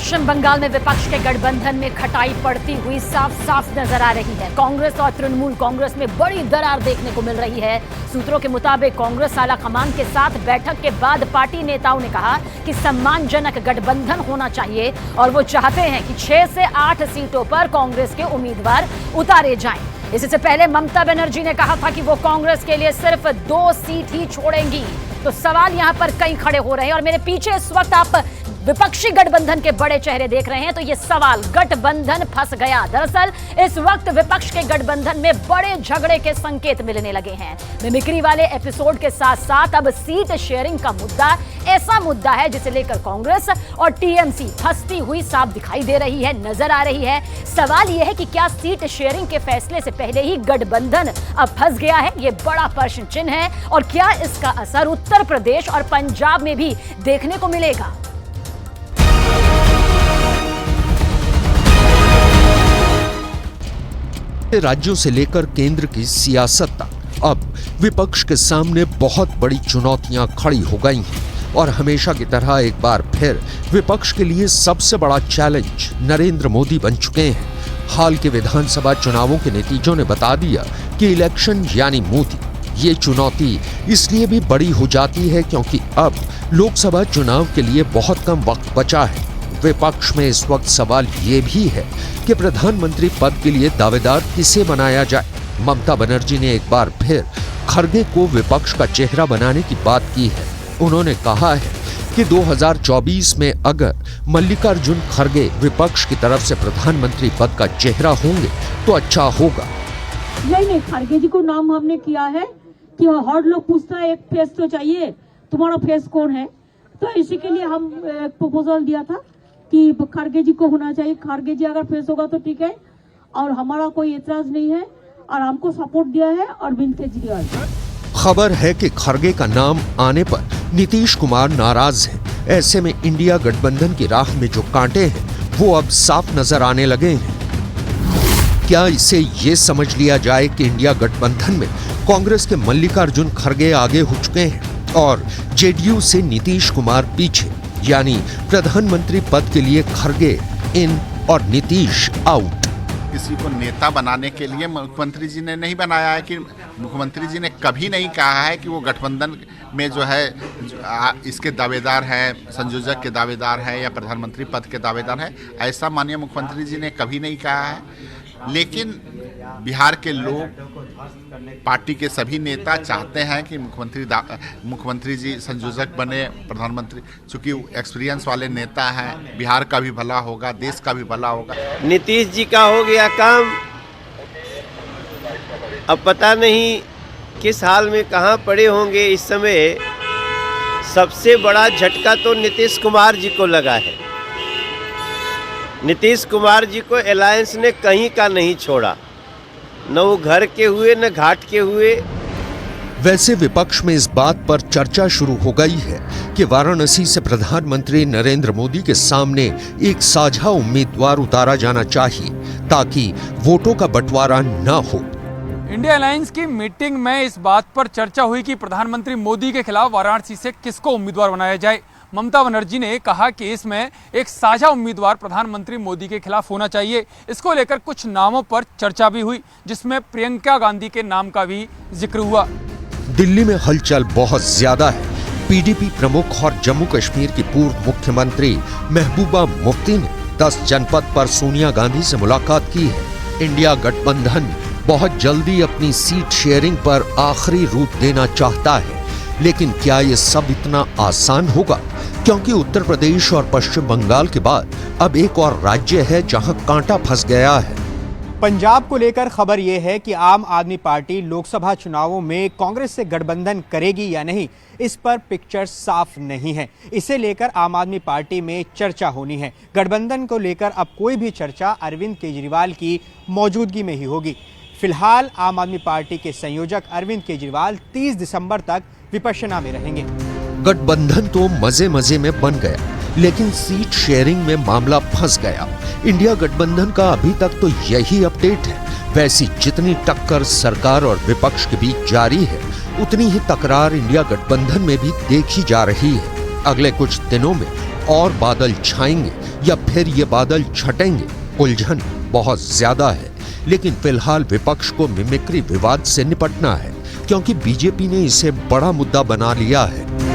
पश्चिम बंगाल में विपक्ष के गठबंधन में खटाई पड़ती हुई साफ साफ नजर आ रही है। कांग्रेस और तृणमूल कांग्रेस में बड़ी दरार देखने को मिल रही है। सूत्रों के मुताबिक कांग्रेस आला कमान के साथ बैठक के बाद पार्टी नेताओं ने कहा कि सम्मानजनक गठबंधन होना चाहिए और वो चाहते हैं कि 6 से 8 सीटों पर कांग्रेस के उम्मीदवार उतारे जाएं। इससे पहले ममता बनर्जी ने कहा था कि वो कांग्रेस के लिए सिर्फ 2 सीट ही छोड़ेंगी। तो सवाल यहां पर कई खड़े हो रहे हैं और मेरे पीछे इस वक्त आप विपक्षी गठबंधन के बड़े चेहरे देख रहे हैं। तो ये सवाल, गठबंधन फंस गया। दरअसल इस वक्त विपक्ष के गठबंधन में बड़े झगड़े के संकेत मिलने लगे हैं। मिमिक्री वाले एपिसोड के साथ साथ अब सीट शेयरिंग का मुद्दा ऐसा मुद्दा है जिसे लेकर कांग्रेस और टीएमसी फंसती हुई साफ दिखाई दे रही है, नजर आ रही है। सवाल यह है कि क्या सीट शेयरिंग के फैसले से पहले ही गठबंधन अब फंस गया है? ये बड़ा प्रश्न चिन्ह है और क्या इसका असर उत्तर प्रदेश और पंजाब में भी देखने को मिलेगा? राज्यों से लेकर केंद्र की सियासत तक अब विपक्ष के सामने बहुत बड़ी चुनौतियां खड़ी हो गई हैं और हमेशा की तरह एक बार फिर विपक्ष के लिए सबसे बड़ा चैलेंज नरेंद्र मोदी बन चुके हैं। हाल के विधानसभा चुनावों के नतीजों ने बता दिया कि इलेक्शन यानी मोदी। ये चुनौती इसलिए भी बड़ी हो जाती है क्योंकि अब लोकसभा चुनाव के लिए बहुत कम वक्त बचा है। विपक्ष में इस वक्त सवाल ये भी है कि प्रधानमंत्री पद के लिए दावेदार किसे बनाया जाए। ममता बनर्जी ने एक बार फिर खरगे को विपक्ष का चेहरा बनाने की बात की है। उन्होंने कहा है कि 2024 में अगर मल्लिकार्जुन खरगे विपक्ष की तरफ से प्रधानमंत्री पद का चेहरा होंगे तो अच्छा होगा। नहीं, खरगे जी को नाम हमने किया है कि हर लोग पूछता है एक फेस तो चाहिए, तुम्हारा फेस कौन है? तो इसी के लिए हम एक प्रपोजल दिया था कि खरगे जी को होना चाहिए। खरगे जी अगर फेस होगा तो ठीक है और हमारा कोई एतराज नहीं है और हमको सपोर्ट दिया है अरविंद केजरीवाल। खबर है कि खरगे का नाम आने पर नीतीश कुमार नाराज हैं। ऐसे में इंडिया गठबंधन की राह में जो कांटे हैं वो अब साफ नजर आने लगे हैं। क्या इसे ये समझ लिया जाए कि इंडिया गठबंधन में कांग्रेस के मल्लिकार्जुन खरगे आगे हो चुके हैं और जेडीयू से नीतीश कुमार पीछे, यानी प्रधानमंत्री पद के लिए खरगे इन और नीतीश आउट। किसी को नेता बनाने के लिए मुख्यमंत्री जी ने नहीं बनाया है कि मुख्यमंत्री जी ने कभी नहीं कहा है कि वो गठबंधन में जो है इसके दावेदार हैं, संयोजक के दावेदार हैं या प्रधानमंत्री पद के दावेदार हैं। ऐसा माननीय मुख्यमंत्री जी ने कभी नहीं कहा है। लेकिन बिहार के लोग, पार्टी के सभी नेता चाहते हैं कि मुख्यमंत्री जी संयोजक बने, प्रधानमंत्री, चूंकि एक्सपीरियंस वाले नेता हैं। बिहार का भी भला होगा, देश का भी भला होगा। नीतीश जी का हो गया काम, अब पता नहीं किस हाल में कहां पड़े होंगे इस समय। सबसे बड़ा झटका तो नीतीश कुमार जी को लगा है। नीतीश कुमार जी को अलायंस ने कहीं का नहीं छोड़ा, न वो घर के हुए न घाट के हुए। वैसे विपक्ष में इस बात पर चर्चा शुरू हो गई है कि वाराणसी से प्रधानमंत्री नरेंद्र मोदी के सामने एक साझा उम्मीदवार उतारा जाना चाहिए ताकि वोटों का बंटवारा न हो। इंडिया अलायंस की मीटिंग में इस बात पर चर्चा हुई कि प्रधानमंत्री मोदी के खिलाफ वाराणसी से किसको उम्मीदवार बनाया जाए। ममता बनर्जी ने कहा कि इसमें एक साझा उम्मीदवार प्रधानमंत्री मोदी के खिलाफ होना चाहिए। इसको लेकर कुछ नामों पर चर्चा भी हुई, जिसमें प्रियंका गांधी के नाम का भी जिक्र हुआ। दिल्ली में हलचल बहुत ज्यादा है। पीडीपी प्रमुख और जम्मू कश्मीर की पूर्व मुख्यमंत्री महबूबा मुफ्ती ने 10 जनपद पर सोनिया गांधी से मुलाकात की है। इंडिया गठबंधन बहुत जल्दी अपनी सीट शेयरिंग पर आखिरी रूप देना चाहता है, लेकिन क्या ये सब इतना आसान होगा? क्योंकि उत्तर प्रदेश और पश्चिम बंगाल के बाद अब एक और राज्य है जहां कांटा फंस गया है। पंजाब को लेकर खबर यह है कि आम आदमी पार्टी लोकसभा चुनावों में कांग्रेस से गठबंधन करेगी या नहीं, इस पर पिक्चर साफ नहीं है। इसे लेकर आम आदमी पार्टी में चर्चा होनी है। गठबंधन को लेकर अब कोई भी चर्चा अरविंद केजरीवाल की मौजूदगी में ही होगी। फिलहाल आम आदमी पार्टी के संयोजक अरविंद केजरीवाल 30 दिसंबर तक विपश्यना में रहेंगे। गठबंधन तो मजे मजे में बन गया, लेकिन सीट शेयरिंग में मामला फंस गया। इंडिया गठबंधन का अभी तक तो यही अपडेट है। वैसी जितनी टक्कर सरकार और विपक्ष के बीच जारी है, उतनी ही तकरार इंडिया गठबंधन में भी देखी जा रही है। अगले कुछ दिनों में और बादल छाएंगे या फिर ये बादल छटेंगे? उलझन बहुत ज्यादा है, लेकिन फिलहाल विपक्ष को मिमिक्री विवाद से निपटना है, क्योंकि बीजेपी ने इसे बड़ा मुद्दा बना लिया है।